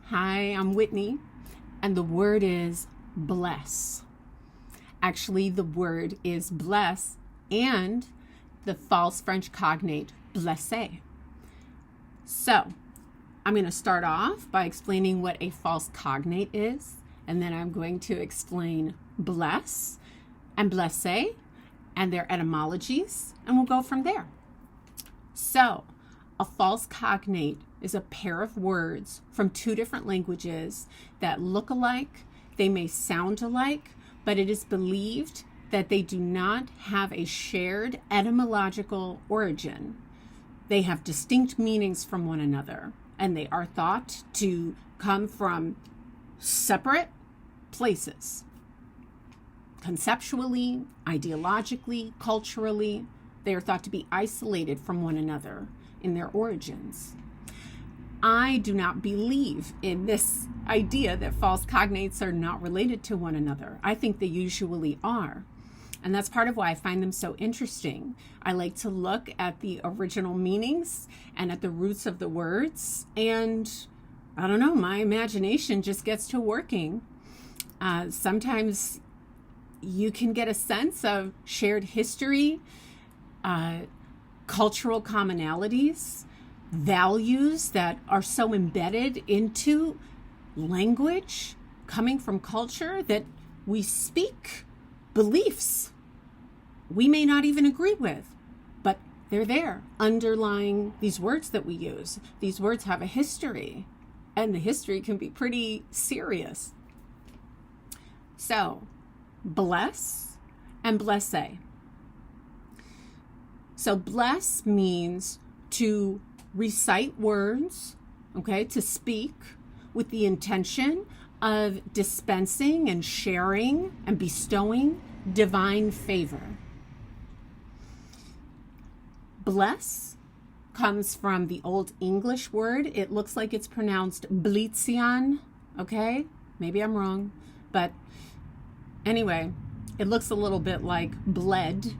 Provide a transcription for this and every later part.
Hi, I'm Whitney, and the word is bless. Actually, the word is bless and the false French cognate blesser. So, I'm going to start off by explaining what a false cognate is, and then I'm going to explain bless and blesser and their etymologies, and we'll go from there. So, a false cognate is a pair of words from two different languages that look alike, they may sound alike, but it is believed that they do not have a shared etymological origin. They have distinct meanings from one another, and they are thought to come from separate places. Conceptually, ideologically, culturally, they are thought to be isolated from one another in their origins. I do not believe in this idea that false cognates are not related to one another. I think they usually are. And that's part of why I find them so interesting. I like to look at the original meanings and at the roots of the words. And I don't know, my imagination just gets to working. Sometimes you can get a sense of shared history, cultural commonalities, values that are so embedded into language coming from culture that we speak beliefs we may not even agree with, but they're there underlying these words that we use. These words have a history, and the history can be pretty serious. So, bless and blesser. So bless means to recite words, okay, to speak with the intention of dispensing and sharing and bestowing divine favor. Bless comes from the Old English word. It looks like it's pronounced blitzian, okay? Maybe I'm wrong, but anyway, it looks a little bit like bled,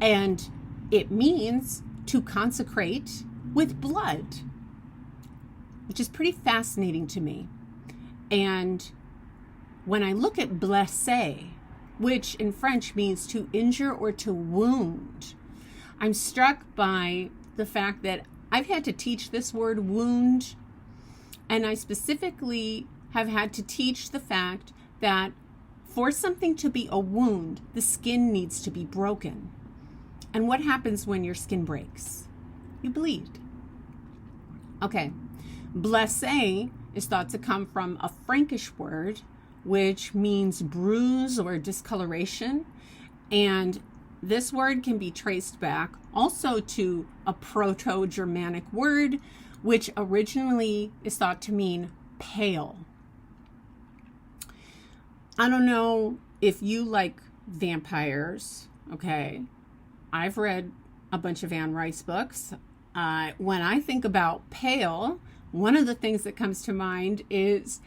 and it means to consecrate with blood, which is pretty fascinating to me. And when I look at blesser, which in French means to injure or to wound, I'm struck by the fact that I've had to teach this word wound, and I specifically have had to teach the fact that for something to be a wound, the skin needs to be broken. And what happens when your skin breaks? You bleed. Okay, blesser is thought to come from a Frankish word, which means bruise or discoloration. And this word can be traced back also to a Proto-Germanic word, which originally is thought to mean pale. I don't know if you like vampires, okay? I've read a bunch of Anne Rice books. When I think about pale, one of the things that comes to mind is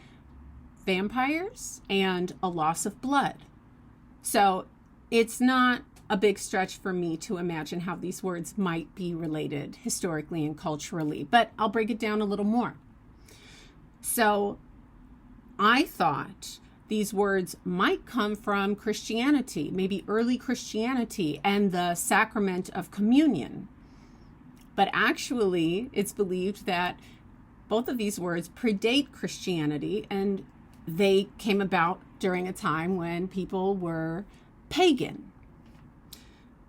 vampires and a loss of blood. So it's not a big stretch for me to imagine how these words might be related historically and culturally, but I'll break it down a little more. So I thought these words might come from Christianity, maybe early Christianity and the sacrament of communion. But actually, it's believed that both of these words predate Christianity, and they came about during a time when people were pagan.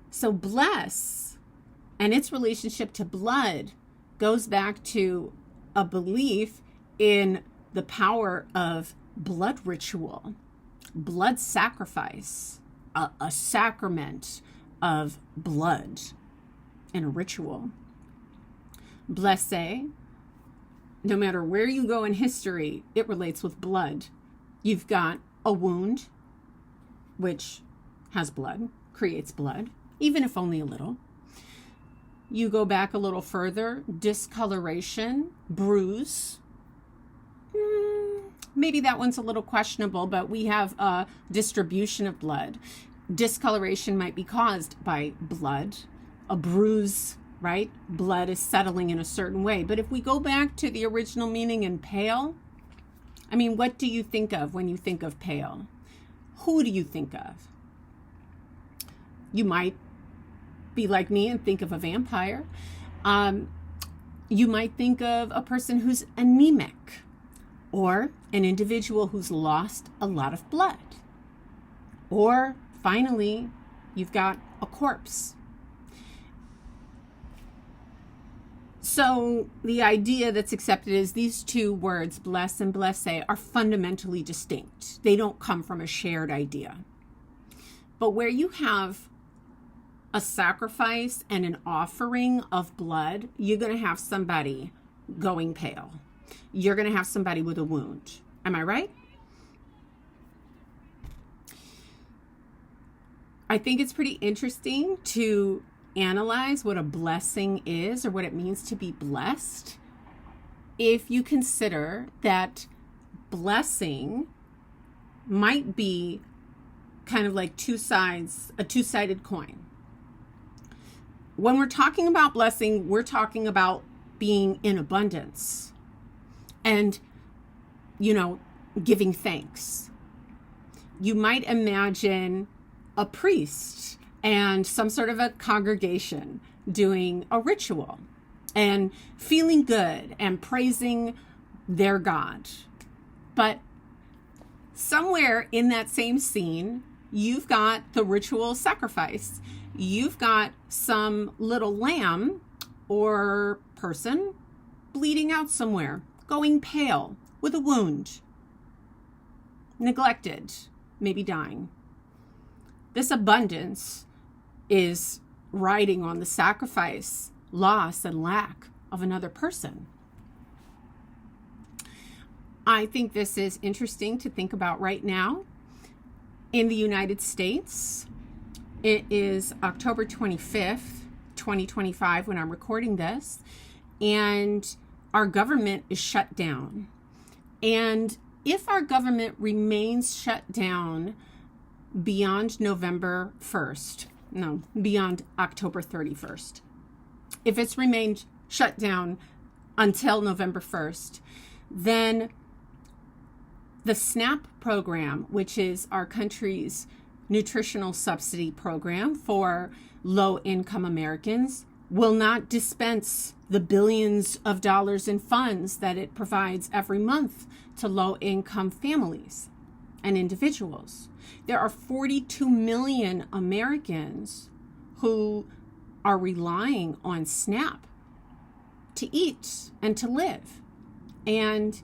So bless and its relationship to blood goes back to a belief in the power of blood ritual, blood sacrifice, a sacrament of blood and a ritual. Blesser, no matter where you go in history, it relates with blood. You've got a wound, which has blood, creates blood, even if only a little. You go back a little further, discoloration, bruise. Maybe that one's a little questionable, but we have a distribution of blood. Discoloration might be caused by blood. A bruise, right? Blood is settling in a certain way. But if we go back to the original meaning in pale, I mean, what do you think of when you think of pale? Who do you think of? You might be like me and think of a vampire. You might think of a person who's anemic, or an individual who's lost a lot of blood. Or finally, you've got a corpse. So the idea that's accepted is these two words, bless and blessé, are fundamentally distinct. They don't come from a shared idea. But where you have a sacrifice and an offering of blood, you're going to have somebody going pale. You're going to have somebody with a wound. Am I right? I think it's pretty interesting to analyze what a blessing is, or what it means to be blessed, if you consider that blessing might be kind of like a two-sided coin. When we're talking about blessing, we're talking about being in abundance and, giving thanks. You might imagine a priest and some sort of a congregation doing a ritual and feeling good and praising their God. But somewhere in that same scene, you've got the ritual sacrifice. You've got some little lamb or person bleeding out somewhere, going pale with a wound, neglected, maybe dying. This abundance is riding on the sacrifice, loss, and lack of another person. I think this is interesting to think about right now. In the United States, it is October 25th, 2025, when I'm recording this, and our government is shut down. And if our government remains shut down beyond November 1st, beyond October 31st, if it's remained shut down until November 1st, then the SNAP program, which is our country's nutritional subsidy program for low-income Americans, will not dispense the billions of dollars in funds that it provides every month to low-income families and individuals. There are 42 million Americans who are relying on SNAP to eat and to live. And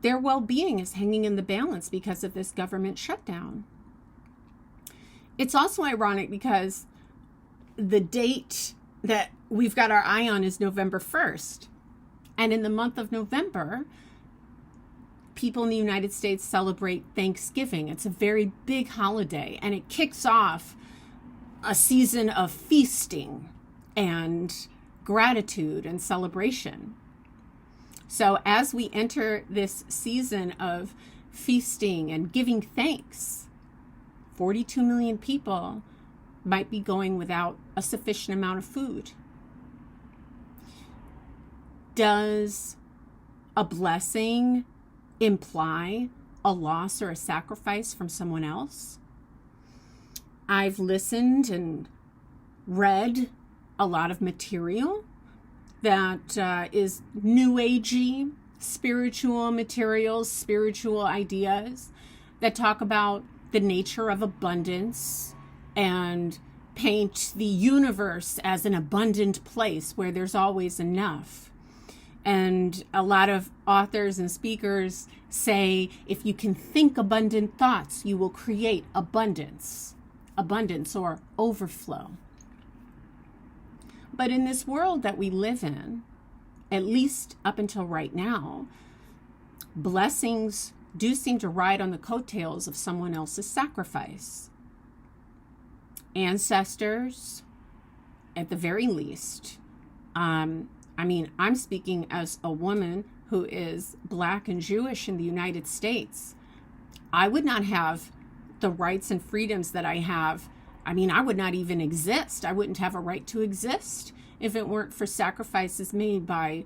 their well-being is hanging in the balance because of this government shutdown. It's also ironic because the date that we've got our eye on is November 1st. And in the month of November, people in the United States celebrate Thanksgiving. It's a very big holiday, and it kicks off a season of feasting and gratitude and celebration. So as we enter this season of feasting and giving thanks, 42 million people might be going without a sufficient amount of food. Does a blessing imply a loss or a sacrifice from someone else? I've listened and read a lot of material that is new agey, spiritual materials, spiritual ideas that talk about the nature of abundance and paint the universe as an abundant place where there's always enough. And a lot of authors and speakers say, if you can think abundant thoughts, you will create abundance or overflow. But in this world that we live in, at least up until right now, blessings do seem to ride on the coattails of someone else's sacrifice. Ancestors, at the very least. I'm speaking as a woman who is Black and Jewish in the United States. I would not have the rights and freedoms that I have. I would not even exist. I wouldn't have a right to exist if it weren't for sacrifices made by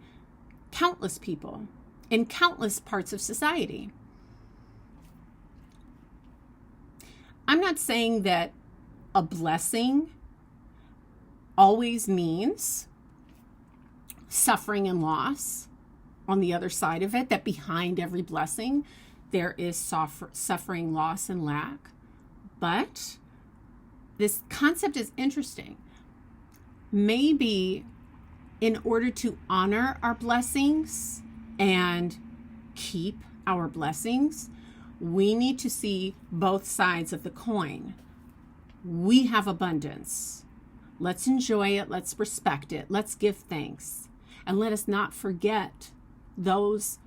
countless people in countless parts of society. I'm not saying that a blessing always means suffering and loss on the other side of it, that behind every blessing there is suffering, loss, and lack. But this concept is interesting. Maybe in order to honor our blessings and keep our blessings, we need to see both sides of the coin. We have abundance. Let's enjoy it. Let's respect it. Let's give thanks. And let us not forget those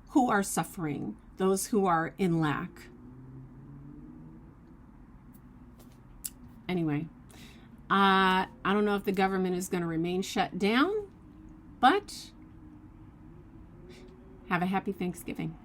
who are suffering, those who are in lack. Anyway, I don't know if the government is going to remain shut down, but have a happy Thanksgiving.